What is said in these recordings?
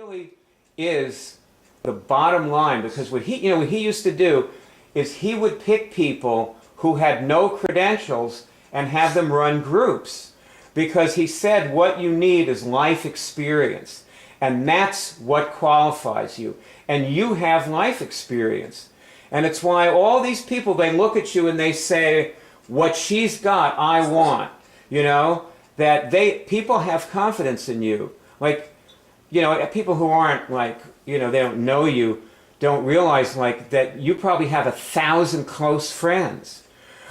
really is the bottom line, because what he used to do is he would pick people who had no credentials and have them run groups, because he said what you need is life experience, and that's what qualifies you, and you have life experience. And it's why all these people, they look at you and they say, what she's got, I want. You know, that people have confidence in you. Like, you know, people who aren't like, you know, they don't know you, don't realize like that you probably have 1,000 close friends.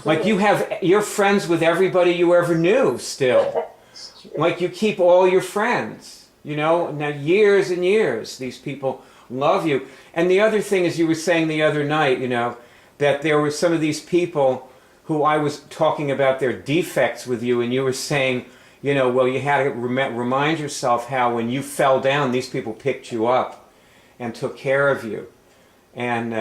Like you're friends with everybody you ever knew still. Like you keep all your friends, you know, now years and years, these people love you. And the other thing is, you were saying the other night, you know, that there were some of these people who I was talking about their defects with you, and you were saying, you know, well, you had to remind yourself how when you fell down, these people picked you up and took care of you. And,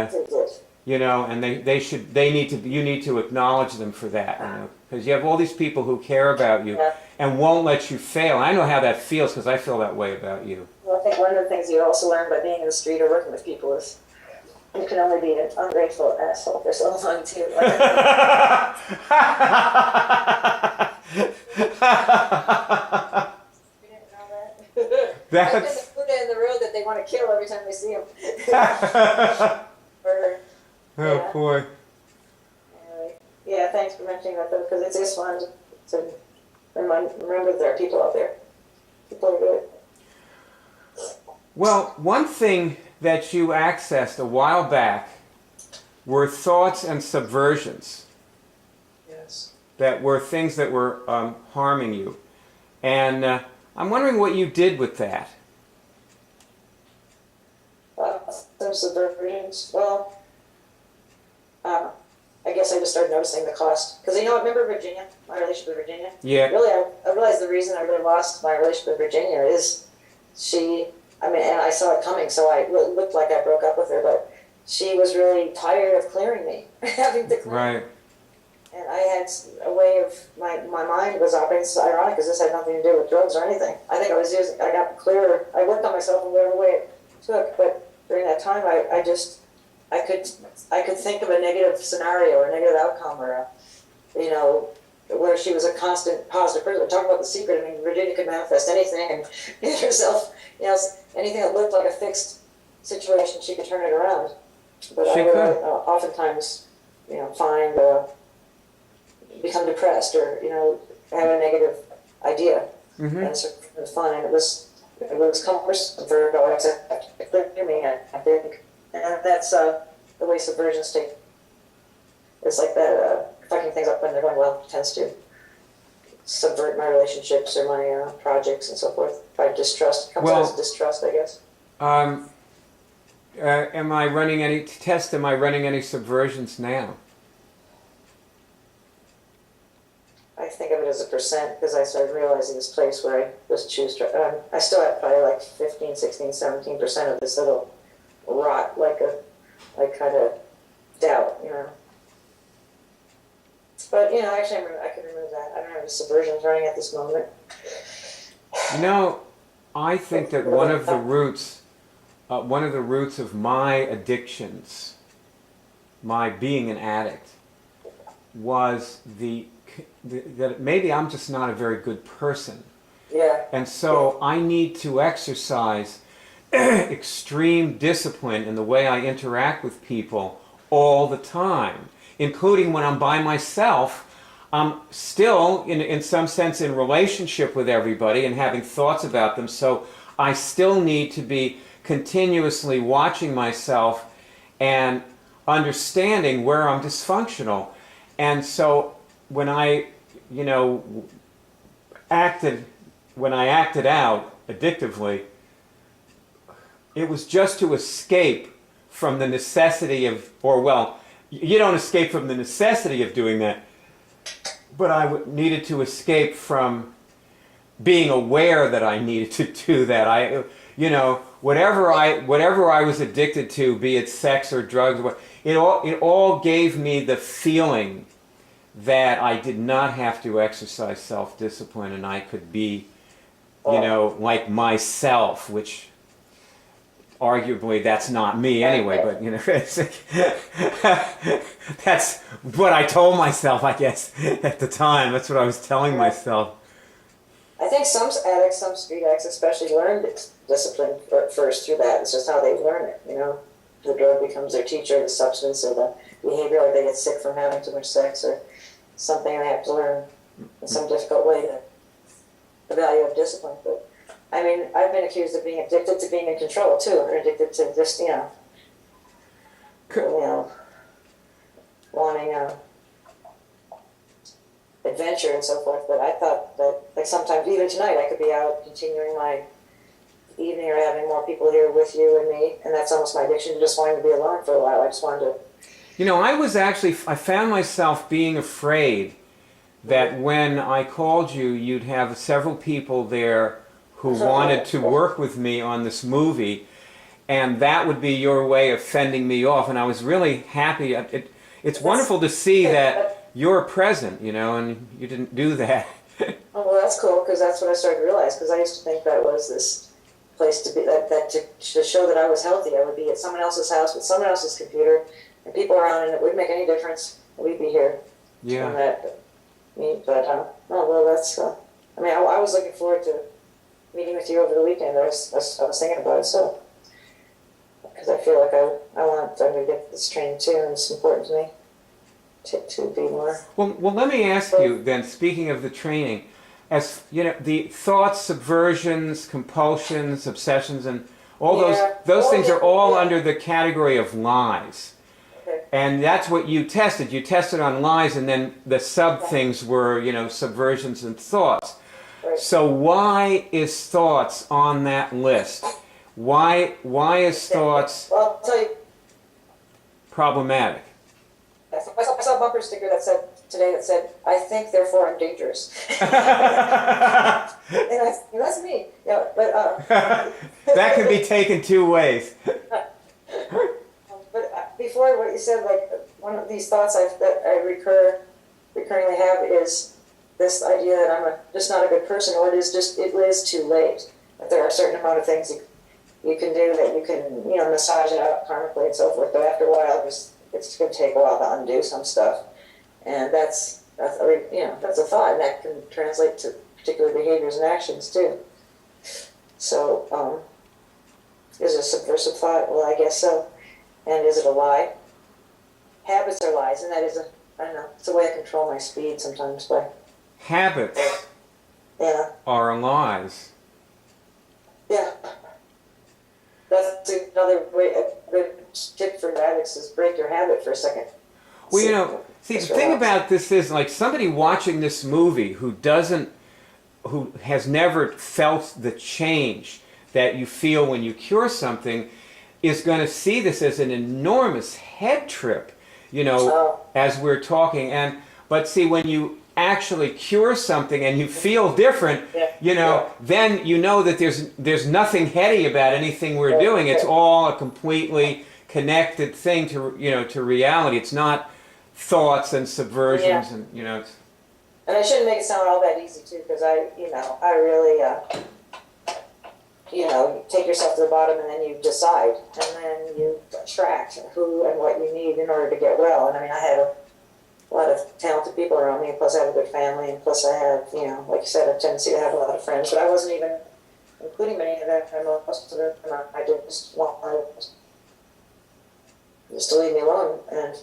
you know, and you need to acknowledge them for that, you know, because you have all these people who care about you and won't let you fail. I know how that feels, because I feel that way about you. Well, I think one of the things you also learn by being in the street or working with people is you can only be an ungrateful asshole for so long, too. You didn't know that? That's... the Buddha in the road that they want to kill every time they see him. Oh, boy. Anyway, yeah, thanks for mentioning that, though, because it's just fun to remember that there are people out there. People are good. Well, one thing that you accessed a while back were thoughts and subversions. Yes. That were things that were harming you. And I'm wondering what you did with that. Some subversions. Well, I guess I just started noticing the cost. Because, you know, remember Virginia? My relationship with Virginia? Yeah. Really, I realized the reason I really lost my relationship with Virginia is and I saw it coming, so it looked like I broke up with her, but she was really tired of clearing me, having to clear. Right. And I had a way of, my mind was operating. It's ironic because this had nothing to do with drugs or anything. I think I got clearer. I worked on myself in whatever way it took, but during that time, I could think of a negative scenario or a negative outcome, or you know, where she was a constant positive person. Talk about the secret. I mean, Virginia could manifest anything and get herself, you know, anything that looked like a fixed situation, she could turn it around. But I would oftentimes, you know, become depressed, or, you know, have a negative idea. Mm-hmm. And so it was fun, and it was cumbersome for her to clear me, I think. And that's the way subversions take. It's like that, fucking things up when they're going well tends to subvert my relationships or my projects and so forth. By distrust, comes out as distrust, I guess. Am I running any subversions now? I think of it as a percent, because I started realizing this place where I just choose to, I still have probably like 15, 16, 17% of this little rot, like kind of doubt, you know. But, you know, actually I can remove that. I don't have any subversions running at this moment. You know, I think that one of the roots of my addictions, my being an addict, was that maybe I'm just not a very good person. Yeah. And so I need to exercise extreme discipline in the way I interact with people all the time, including when I'm by myself. I'm still, in some sense, in relationship with everybody and having thoughts about them, so I still need to be continuously watching myself and understanding where I'm dysfunctional. And so when I acted out addictively, it was just to escape from the necessity of, you don't escape from the necessity of doing that, but I needed to escape from being aware that I needed to do that. Whatever I was addicted to, be it sex or drugs, it all gave me the feeling that I did not have to exercise self-discipline, and I could be, like myself, which arguably that's not me anyway, but you know, that's what I told myself, I guess, at the time. That's what I was telling myself. I think some addicts, some street addicts especially, learn discipline first through that. It's just how they learn it, you know. The drug becomes their teacher, the substance or the behavior, or they get sick from having too much sex or something they have to learn in some difficult way, the value of discipline. But I mean, I've been accused of being addicted to being in control too, or addicted to just, you know, wanting adventure and so forth. But I thought that, like, sometimes, even tonight, I could be out continuing my evening or having more people here with you and me, and that's almost my addiction, just wanting to be alone for a while. I just wanted to. You know, I found myself being afraid that when I called you, you'd have several people there who wanted to work with me on this movie, and that would be your way of fending me off. And I was really happy. It's wonderful to see that you're present, you know, and you didn't do that. Oh, well, that's cool, because that's what I started to realize, because I used to think that was this place to be, to show that I was healthy, I would be at someone else's house with someone else's computer and people around, and it wouldn't make any difference. We'd be here. Yeah. Oh, well, that's, I mean, I was looking forward to meeting with you over the weekend. I was thinking about it, so, because I feel like I want to get this training too, and it's important to me to be more. Well, let me ask you then, speaking of the training, as you know, the thoughts, subversions, compulsions, obsessions, and all those things are all under the category of lies. Okay. And that's what you tested. You tested on lies, and then the sub things were, you know, subversions and thoughts. Right. So why is thoughts on that list? Why is thoughts Well, I'll tell you, problematic? I saw a bumper sticker that said, "I think, therefore I'm dangerous." And that's me. Yeah, but That can be taken two ways. But before, what you said, like, one of these thoughts that I recurringly have is this idea that I'm just not a good person, or it is too late. That there are a certain amount of things you can do that you can, you know, massage it out karmically and so forth. But after a while, it's going to take a while to undo some stuff, and that's a thought, and that can translate to particular behaviors and actions too. So, is it a subversive thought? Well, I guess so. And is it a lie? Habits are lies, and that is I don't know, it's a way I control my speed sometimes. But Habits are lies. Yeah. That's another way, a good tip for addicts is break your habit for a second. Well, you know, see, the thing about this is, like, somebody watching this movie who has never felt the change that you feel when you cure something is going to see this as an enormous head trip, you know, as we're talking. But see, when you actually cure something and you feel different, you know, then you know that there's nothing heady about anything we're doing. It's all a completely connected thing to, you know, to reality. It's not thoughts and subversions and, you know. And I shouldn't make it sound all that easy too, because I really, you take yourself to the bottom and then you decide, and then you attract who and what you need in order to get well. And I mean, I had a lot of talented people around me, and plus I have a good family, and plus I have, you know, like you said, a tendency to have a lot of friends, but I wasn't even including many of them, and most of them, I just wanted just to leave me alone. And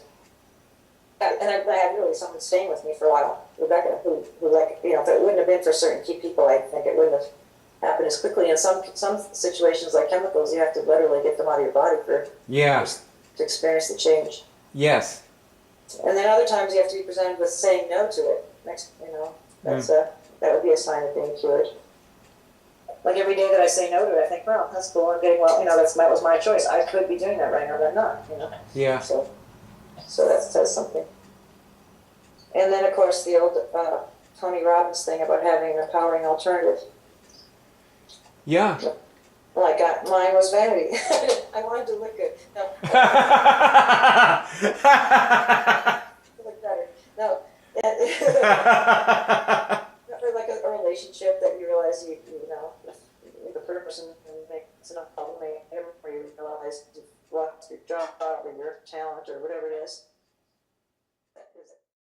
I had really someone staying with me for a while, Rebecca, who like, you know, if it wouldn't have been for certain key people, I think it wouldn't have happened as quickly. In some situations, like chemicals, you have to literally get them out of your body to experience the change. Yes. And then other times you have to be presented with saying no to it. Next, you know, that would be a sign of being cured. Like every day that I say no to it, I think, well, that's cool, I'm getting well. You know, that was my choice. I could be doing that right now, but I'm not. You know. Yeah. So that says something. And then, of course, the old Tony Robbins thing about having an empowering alternative. Yeah. Like mine was vanity. I wanted to look good. No. Look better. No. Or like a relationship that you realize you know the person makes enough problem, or you realize you've lost your job or your talent or whatever it is.